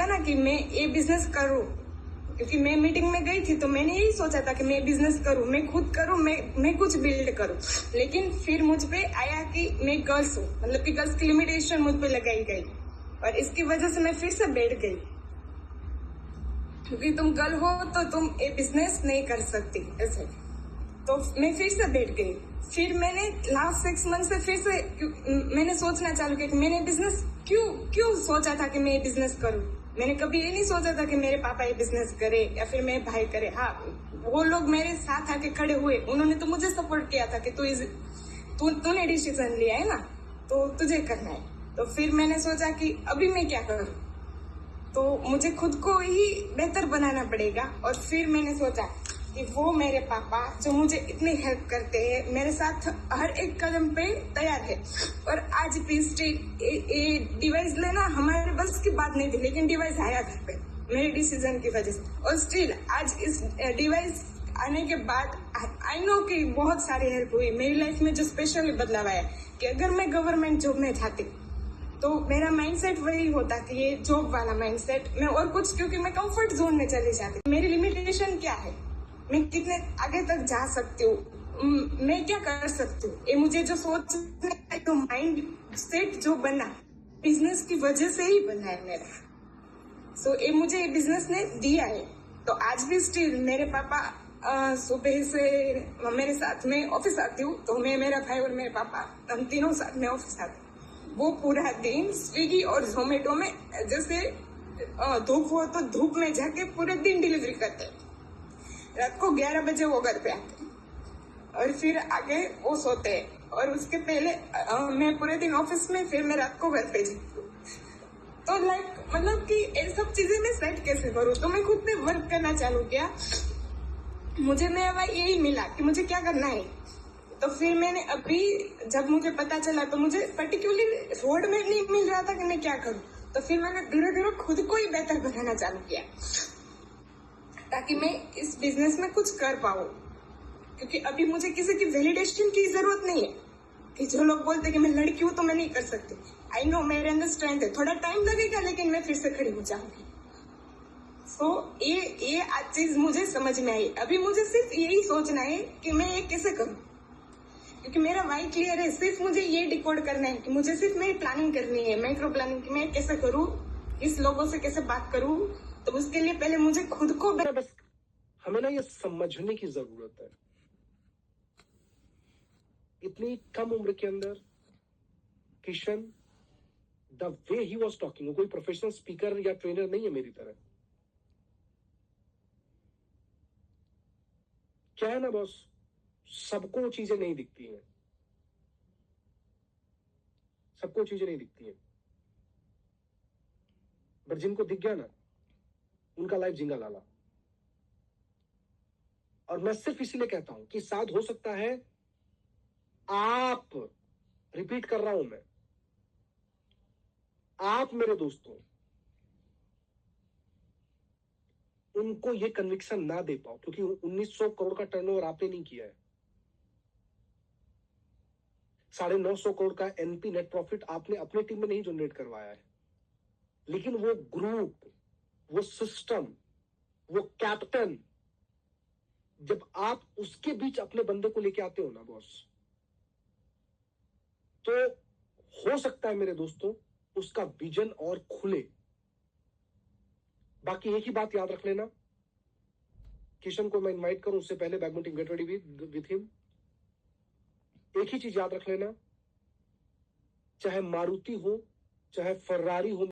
था ना कि मैं ये बिजनेस करूं, क्योंकि मैं मीटिंग में गई थी तो मैंने यही सोचा था कि मैं बिजनेस करूं, मैं खुद करूं, मैं कुछ बिल्ड करूं। लेकिन फिर मुझ पे आया कि मैं गर्ल्स हूं, मतलब कि गर्ल्स की लिमिटेशन मुझ पे लगाई गई और इसकी वजह से मैं फिर से बैठ गई, क्योंकि तुम गर्ल हो तो तुम ये बिजनेस नहीं कर सकती ऐसे। तो मैं फिर से बैठ गई। फिर मैंने लास्ट 6 मंथ से फिर से मैंने सोचना चालू किया कि मैंने बिजनेस क्यों क्यों सोचा था कि मैं ये बिजनेस करूं। मैंने कभी ये नहीं सोचा था कि मेरे पापा ये बिजनेस करे या फिर मेरे भाई करे। हाँ, वो लोग मेरे साथ आके खड़े हुए, उन्होंने तो मुझे सपोर्ट किया था कि तूने डिसीजन लिया है ना, तो तुझे करना है। तो फिर मैंने सोचा कि अभी मैं क्या करूं, तो मुझे खुद को ही बेहतर बनाना पड़ेगा। और फिर मैंने सोचा कि वो मेरे पापा जो मुझे इतनी हेल्प करते हैं, मेरे साथ हर एक कदम पे तैयार है। और आज भी स्टिल ये डिवाइस लेना हमारे बस की बात नहीं थी, लेकिन डिवाइस आया घर पे मेरे डिसीजन की वजह से। और स्टिल आज इस डिवाइस आने के बाद आई नो कि बहुत सारी हेल्प हुई मेरी लाइफ में। जो स्पेशली बदलाव आया कि अगर मैं गवर्नमेंट जॉब में जाती तो मेरा माइंडसेट वही होता कि ये जॉब वाला माइंडसेट मैं और कुछ, क्योंकि मैं कंफर्ट जोन में चली जाती। मेरी लिमिटेशन क्या है, मैं कितने आगे तक जा सकती हूँ, मैं क्या कर सकती हूँ, ये मुझे जो सोच तो माइंड सेट जो बना बिजनेस की वजह से ही बना है मेरा। सो ये मुझे बिजनेस ने दिया है। तो आज भी स्टिल मेरे पापा सुबह से मेरे साथ में ऑफिस आती हूँ, तो मैं, मेरा भाई और मेरे पापा हम तीनों साथ में ऑफिस आते। वो पूरा दिन स्विगी और जोमेटो में जैसे धूप हो तो धूप में जाके पूरे दिन डिलीवरी करते। रात को 11 बजे वो घर पे आते और फिर आगे वो सोते हैं। और उसके पहले मैं पूरे दिन ऑफिस में, फिर मैं रात को घर पे जाती हूँ। तो लाइक मतलब कि ये सब चीजें मैं सेट कैसे करूँ, तो मैं खुद पे वर्क करना चालू किया। मुझे मेरा यही मिला कि मुझे क्या करना है। तो फिर मैंने अभी जब मुझे पता चला तो मुझे पर्टिकुलरली रोड में नहीं मिल रहा था कि मैं क्या करूं। तो फिर मैंने धीरे धीरे खुद को ही बेहतर बनाना चालू किया ताकि मैं इस बिजनेस में कुछ कर पाऊं। क्योंकि अभी मुझे किसी की वैलिडेशन की जरूरत नहीं है कि जो लोग बोलते कि मैं लड़की हूं तो मैं नहीं कर सकती। आई नो मेरे अंदर स्ट्रेंथ है, थोड़ा टाइम लगेगा लेकिन मैं फिर से खड़ी हो जाऊंगी। सो ये आज चीज मुझे समझ में आई। अभी मुझे सिर्फ यही सोचना है कि मैं ये कैसे करूं, क्योंकि मेरा वाई क्लियर है। सिर्फ मुझे ये डिकोड करना है कि मुझे सिर्फ मेरी प्लानिंग करनी है, माइक्रो प्लानिंग, कि मैं कैसे करूं, किस लोगों से कैसे बात करूं। तो उसके लिए पहले मुझे खुद को बस हमें ना ये समझने की जरूरत है, इतनी कम उम्र के अंदर Kishan the way he was talking, कोई प्रोफेशनल स्पीकर या ट्रेनर नहीं है मेरी तरह। क्या है ना बॉस, सबको चीजें नहीं दिखती हैं, सबको चीजें नहीं दिखती हैं, बट जिनको दिख गया ना उनका लाइफ जिंगा लाला। और मैं सिर्फ इसीलिए कहता हूं कि शायद हो सकता है आप, रिपीट कर रहा हूं मैं, आप मेरे दोस्तों उनको ये कन्विक्शन ना दे पाओ, क्योंकि 1900 करोड़ का टर्नओवर आपने नहीं किया है, 950 करोड़ का एनपी नेट प्रॉफिट आपने अपने टीम में नहीं जनरेट करवाया है, लेकिन वो ग्रुप, वो सिस्टम, वो कैप्टन, जब आप उसके बीच अपने बंदे को लेके आते हो ना बॉस, तो हो सकता है मेरे दोस्तों उसका विजन और खुले। बाकी एक ही बात याद रख लेना, किशन को मैं इनवाइट करूं उससे पहले badminton get ready with him, एक ही चीज याद रख लेना, चाहे मारुति हो चाहे फर्रारी हो,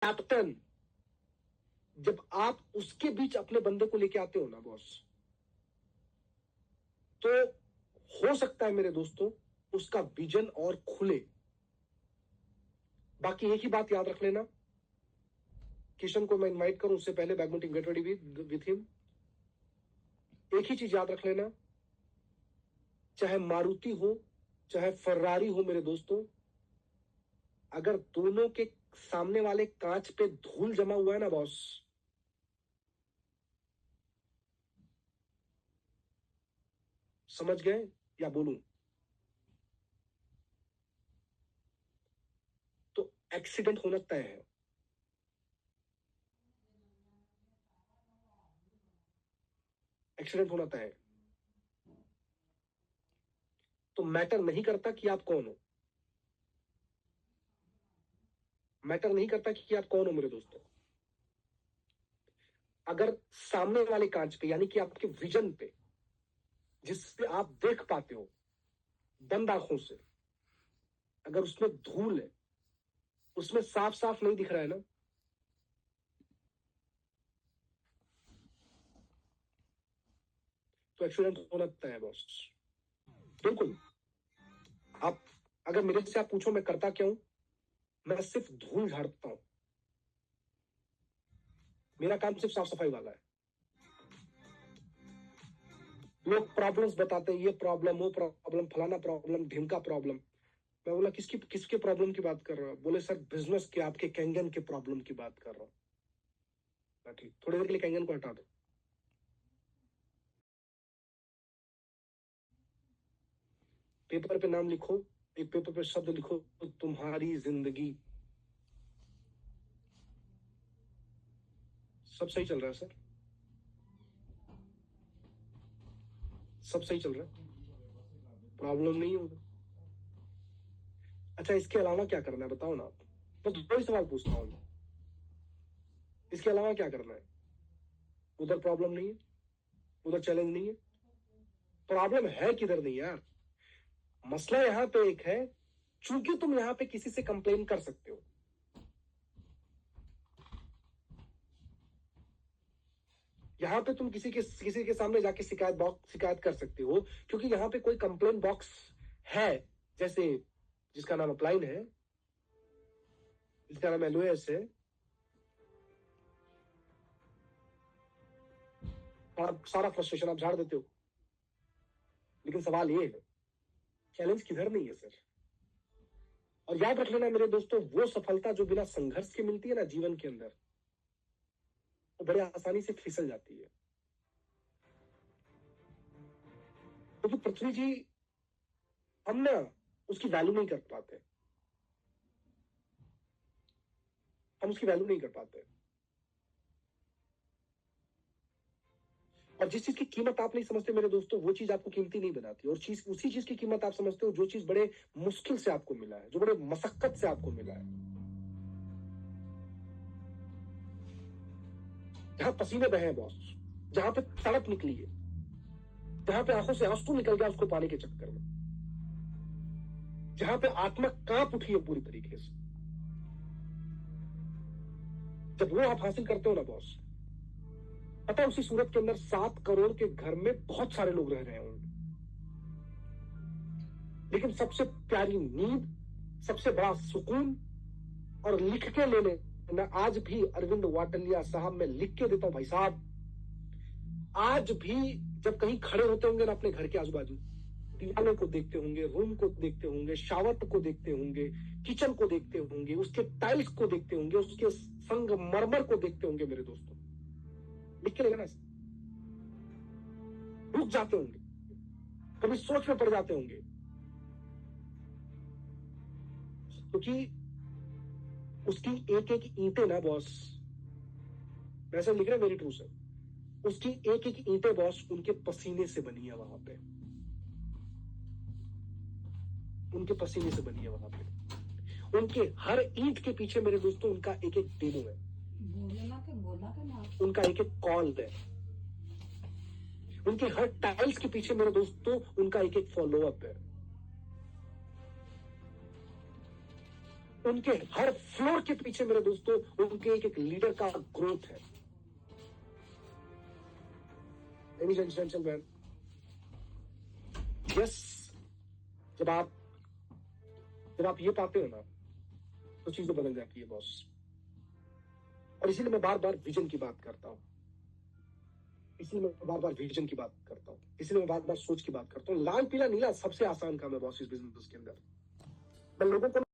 कैप्टन, जब आप उसके बीच अपने बंदे को लेके आते हो ना बॉस, तो हो सकता है मेरे दोस्तों उसका विजन और खुले। बाकी एक ही बात याद रख लेना, किशन को मैं इनवाइट करूं उससे पहले badminton get ready with him. एक ही चीज याद रख लेना, चाहे मारुति हो चाहे फर्रारी हो मेरे दोस्तों, अगर दोनों के सामने वाले कांच पे धूल जमा हुआ है ना बॉस, समझ गए या बोलूं, तो एक्सीडेंट होना तय है। एक्सीडेंट होना तय है। तो मैटर नहीं करता कि आप कौन हो, मैटर नहीं करता कि आप कौन हो मेरे दोस्तों। अगर सामने वाले कांच पे यानी कि आपके विजन पे, जिसपे आप देख पाते हो बंद आंखों से, अगर उसमें धूल है, उसमें साफ साफ नहीं दिख रहा है ना, तो एक्सीडेंट होना तय है बॉस। बिल्कुल। आप अगर मेरे से आप पूछो मैं करता क्या हूं, मैं सिर्फ धूल झाड़ता हूं। मेरा काम सिर्फ साफ सफाई वाला है। लोग प्रॉब्लम्स बताते हैं, ये प्रॉब्लम वो प्रॉब्लम फलाना प्रॉब्लम ढिमका प्रॉब्लम। मैं बोला किसके प्रॉब्लम की बात कर रहा हूं? बोले सर बिजनेस के आपके कैंगन के प्रॉब्लम की बात कर रहा हूं। ठीक, थोड़ी देर के लिए कैंगन को हटा दो। पेपर पे नाम लिखो, एक पेपर पे शब्द लिखो, तुम्हारी जिंदगी। सब सही चल रहा है सर, सब सही चल रहा है, प्रॉब्लम नहीं होगा। अच्छा इसके अलावा क्या करना है बताओ ना आप, बस दो ही सवाल पूछता हूं। इसके अलावा क्या करना है? उधर प्रॉब्लम नहीं है, उधर चैलेंज नहीं है, प्रॉब्लम है किधर नहीं यार। मसला यहां पे एक है, चूंकि तुम यहां पे किसी से कंप्लेन कर सकते हो, यहां पे तुम किसी के सामने जाके शिकायत कर सकते हो, क्योंकि यहां पे कोई कंप्लेन बॉक्स है, जैसे जिसका नाम अपलाइन है, जिसका नाम एलओएस है। आप सारा फ्रस्ट्रेशन आप झाड़ देते हो, लेकिन सवाल ये है चैलेंज किधर नहीं है सर। और याद रख लेना मेरे दोस्तों, वो सफलता जो बिना संघर्ष के मिलती है ना जीवन के अंदर, वो बड़े आसानी से फिसल जाती है। क्योंकि पृथ्वी जी हम ना उसकी वैल्यू नहीं कर पाते, हम उसकी वैल्यू नहीं कर पाते। और जिस चीज की कीमत आप नहीं समझते मेरे दोस्तों, वो चीज आपको कीमती नहीं बनाती। और उसी चीज की कीमत आप समझते हो जो चीज बड़े मुश्किल से आपको मिला है, जो बड़े मशक्कत से आपको मिला है, जहां पसीने बहे हैं बॉस, जहां पे तड़प निकली है, जहां पे आंखों से आंसू निकल गया उसको पाने के चक्कर में, जहां पे आत्मा कांप उठी है पूरी तरीके से, जब वो आप हासिल करते हो ना बॉस, पता है उसी सूरत के अंदर 7 करोड़ के घर में बहुत सारे लोग रह रहे होंगे, लेकिन सबसे प्यारी नींद, सबसे बड़ा सुकून और लिख के ले ले। मैं आज भी अरविंद वाटलिया साहब में लिख के देता हूं भाई साहब, आज भी जब कहीं खड़े होते होंगे ना अपने घर के आजू बाजू, दीवालों को देखते होंगे, रूम को देखते होंगे, शावर को देखते होंगे, किचन को देखते होंगे, उसके टाइल्स को देखते होंगे, उसके संगमरमर को देखते होंगे मेरे दोस्तों, लिख के लेना, रुक जाते होंगे, कभी सोच में पड़ जाते होंगे, क्योंकि उसकी एक एक ईंटें ना बॉस, वैसे लिख रहे मेरी ट्रू से, उसकी एक एक ईंटें बॉस उनके पसीने से बनी है वहां पे, उनके पसीने से बनी है वहां पे। उनके हर ईंट के पीछे मेरे दोस्तों उनका एक एक डेमो है, उनका एक एक कॉल है, उनके हर टाइल्स के पीछे मेरे दोस्तों उनका एक एक फॉलोअप है। उनके हर फ्लोर के पीछे मेरे दोस्तों उनके एक एक लीडर का ग्रोथ है। लेडीज एंड जेंटलमैन, यस, जब आप ये पाते हो ना तो चीजें बदल जाती है बॉस। और इसीलिए मैं बार बार विजन की बात करता हूं, इसलिए मैं बार बार विजन की बात करता हूं, इसलिए मैं बार बार सोच की बात करता हूं। लाल पीला नीला सबसे आसान काम है बॉस इस बिजनेस के अंदर। मैं लोगों को